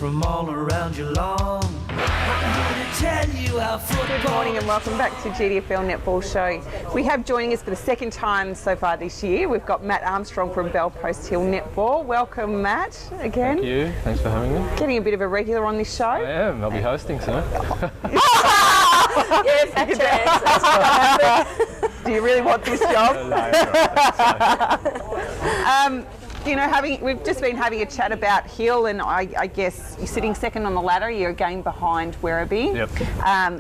from all around Geelong. I'm here to tell you how football... Good morning and welcome back to GDFL Netball Show. We have joining us for the second time so far this year, we've got Matt Armstrong from Belpost Hill Netball. Welcome, Matt, again. Thank you. Thanks for having me. Getting a bit of a regular on this show. I am. I'll be hosting soon. Yes, that chance. Do you really want this job? You know, we've just been having a chat about Hill, and I guess you're sitting second on the ladder. You're a game behind Werribee. Yep.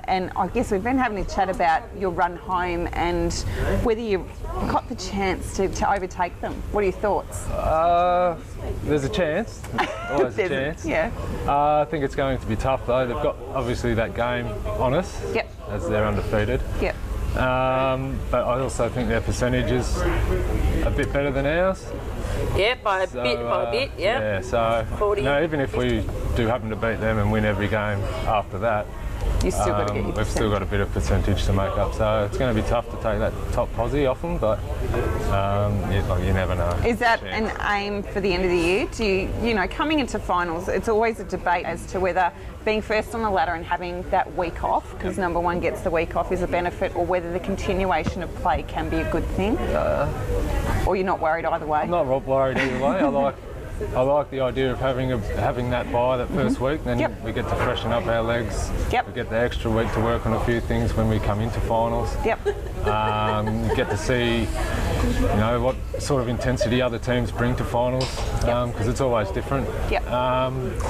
And I guess we've been having a chat about your run home and whether you got the chance to overtake them. What are your thoughts? There's a chance. Always a chance. Yeah. I think it's going to be tough though. They've got obviously that game on us. Yep. As they're undefeated. Yep. But I also think their percentage is a bit better than ours. Yeah, by a bit, yeah. Yeah, so 40. Even if we do happen to beat them and win every game after that, You still got to get your we've still got a bit of percentage to make up. So it's going to be tough to take that top posse off them, but you never know. Is that an aim for the end of the year? Do you know, coming into finals, it's always a debate as to whether being first on the ladder and having that week off, because number one gets the week off, is a benefit, or whether the continuation of play can be a good thing? Or you're not worried either way? I'm not worried either way. I like the idea of having that bye that first week, then we get to freshen up our legs. Yep. We get the extra week to work on a few things when we come into finals. Yep. Get to see, you know, what sort of intensity other teams bring to finals, because it's always different. Yep.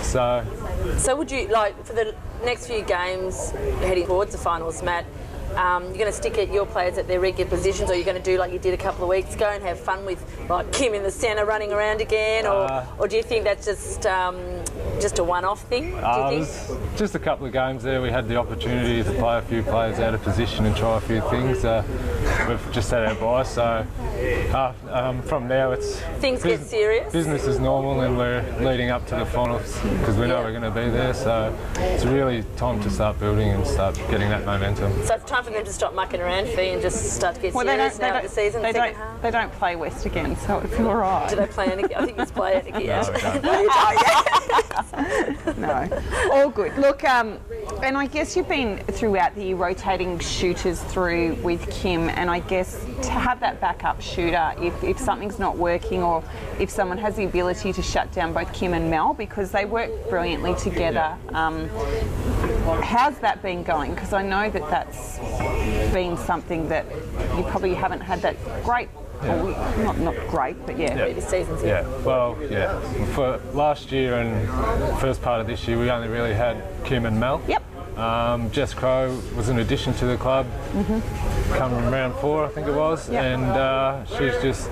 So would you, like, for the next few games heading towards the finals, Matt, you're going to stick at your players at their regular positions, or you're going to do like you did a couple of weeks ago and have fun with like Kim in the centre running around again, or do you think that's just a one-off thing? Do you think? Just a couple of games there. We had the opportunity to play a few players out of position and try a few things. We've just had our bye, so from now it's things get serious. Business as normal, and we're leading up to the finals because we know we're going to be there. So it's really time to start building and start getting that momentum. So it's time for them to stop mucking around, and just start to get serious now at the season. They don't play West again, so it's all right. Do they play Aniki? I think it's play Aniki. No, all good. Look, and I guess you've been throughout the year rotating shooters through with Kim, and I guess to have that backup shooter, if something's not working, or if someone has the ability to shut down both Kim and Mel, because they work brilliantly together. How's that been going? Because I know that's been something that you probably haven't had that great. Well, not great, but This season's For last year and first part of this year, we only really had Kim and Mel. Yep. Jess Crow was an addition to the club, come from round 4, I think it was, and she's just,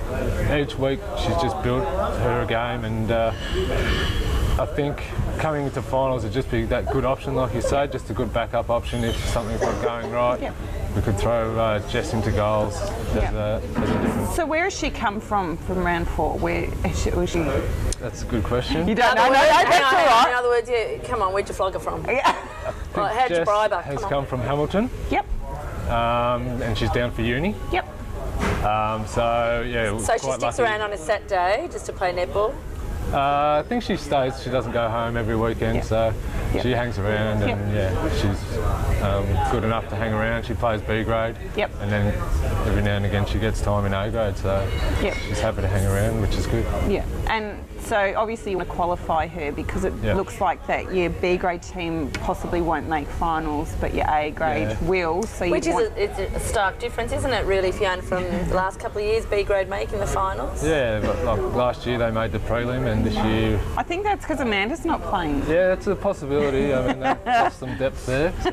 each week she's just built her game, and I think coming into finals would just be that good option, like you say, just a good backup option if something's not going right. Yep. We could throw Jess into goals as a different... So where has she come from round 4? Where was she? That's a good question. You don't know? No, that's all right. In other words, come on, where'd you flog her from? How'd you bribe her? Has come from Hamilton. Yep. And she's down for uni. Yep. So she sticks around on a Saturday just to play netball? I think she stays. She doesn't go home every weekend, so she hangs around, and she's good enough to hang around. She plays B grade, and then every now and again she gets time in A grade, so she's happy to hang around, which is good. Yeah, and so obviously you want to qualify her, because it looks like that your B grade team possibly won't make finals, but your A grade will. So which is a stark difference, isn't it, really, Fiona, from the last couple of years, B grade making the finals? Yeah, but like last year they made the prelim, and this year... I think that's because Amanda's not playing. Yeah, that's a possibility. I mean, they've lost some depth there. So.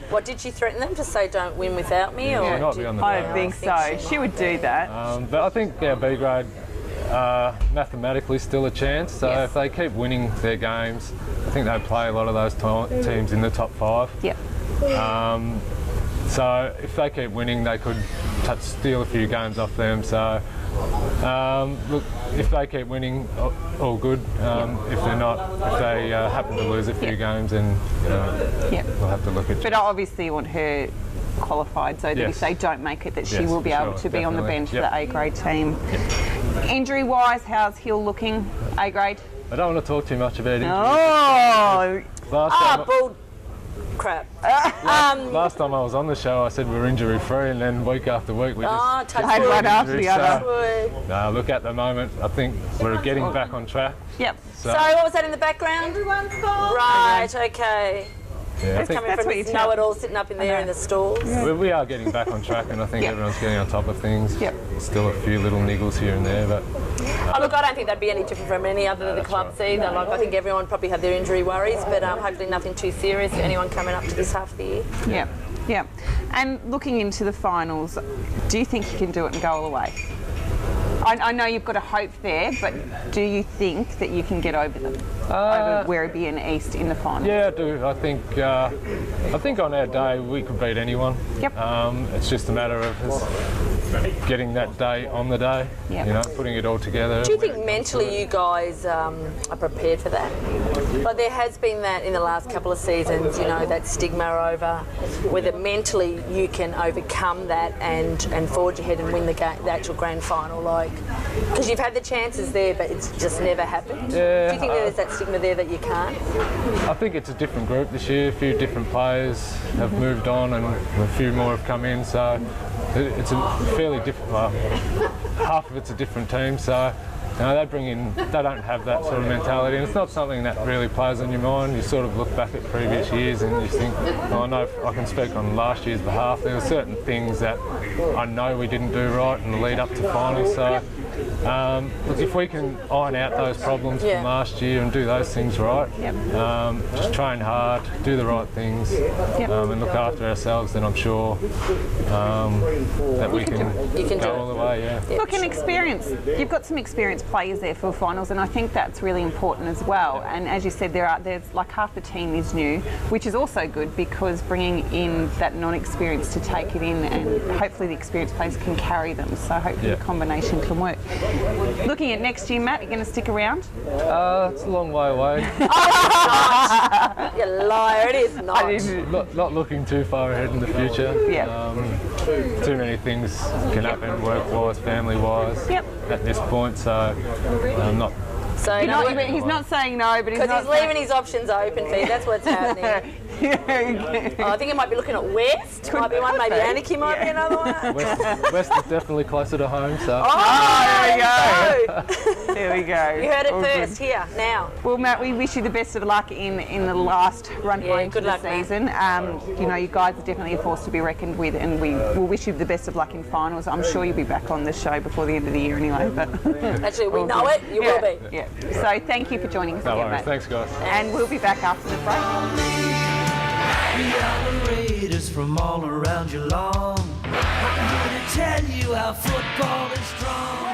What, did she threaten them to say, don't win without me? Or not be on the I don't think so. She would do that. But I think B grade mathematically still a chance. So if they keep winning their games, I think they play a lot of those teams in the top 5. Yep. So if they keep winning, they could steal a few games off them. So look, if they keep winning, all good. If they're not, if they happen to lose a few games, then we'll have to look at. But obviously, you want her qualified, so that if they don't make it, that she will be able to be on the bench for the A grade team. Injury-wise, how's Hill looking? A grade? I don't want to talk too much about injuries. Oh, bull crap. Last time I was on the show, I said we were injury free, and then week after week we just had one after the other. No, look, at the moment, I think we're getting back on track. Yep. So what was that in the background? Everyone's gone. Right, okay. Yeah, I think Coming from this know-it-all sitting up in there in the stalls. we are getting back on track, and I think everyone's getting on top of things. Yep. Still a few little niggles here and there, but Look, I don't think that'd be any different from any other of the clubs either. Like, I think everyone probably had their injury worries, but hopefully nothing too serious for anyone coming up to this half of the year. Yeah, yeah. And looking into the finals, do you think you can do it and go all the way? I know you've got a hope there, but do you think that you can get over them, over Werribee and East in the final? yeah, I do. I think on our day we could beat anyone. Yep. It's just a matter of us getting that day on the day. Yep. You know, putting it all together. Do you think mentally you guys are prepared for that? Like, there has been that in the last couple of seasons, you know, that stigma over whether mentally you can overcome that and forge ahead and win the actual grand final, like, because you've had the chances there but it's just never happened. Yeah, Do you think there's that stigma there that you can't? I think it's a different group this year. A few different players have moved on, and a few more have come in. So it's a fairly different. Half of it's a different team. So they don't have that sort of mentality, and it's not something that really plays on your mind. You sort of look back at previous years and you think, I know I can speak on last year's behalf. There were certain things that I know we didn't do right in the lead up to finals. So look, if we can iron out those problems from last year and do those things right, just train hard, do the right things, and look after ourselves, then I'm sure that we can go all the way. Yeah. Look, and experience. You've got some experienced players there for finals, and I think that's really important as well. And as you said, there's like half the team is new, which is also good because bringing in that non-experience to take it in, and hopefully the experienced players can carry them. So hopefully the combination can work. Looking at next year, Matt, you're going to stick around? It's a long way away. You liar, it is not. Not looking too far ahead in the future. Yeah. Too many things can happen work-wise, family-wise at this point, so I'm not... So he's not saying no, but because he's leaving his options open, Pete. That's what's happening. I think it might be looking at West. Might be one. Maybe Anarchy might be another one. West is definitely closer to home, so... there we go. There we go. You heard it first, here, now. Well, Matt, we wish you the best of luck in the last run home for the season. You know, you guys are definitely a force to be reckoned with, and we will wish you the best of luck in finals. I'm sure you'll be back on the show before the end of the year anyway. But actually, we know it. You will be. Yeah. So thank you for joining us again, Matt. Thanks, guys. And we'll be back after the break. We are the Raiders from all around Geelong. I'm here to tell you how football is strong.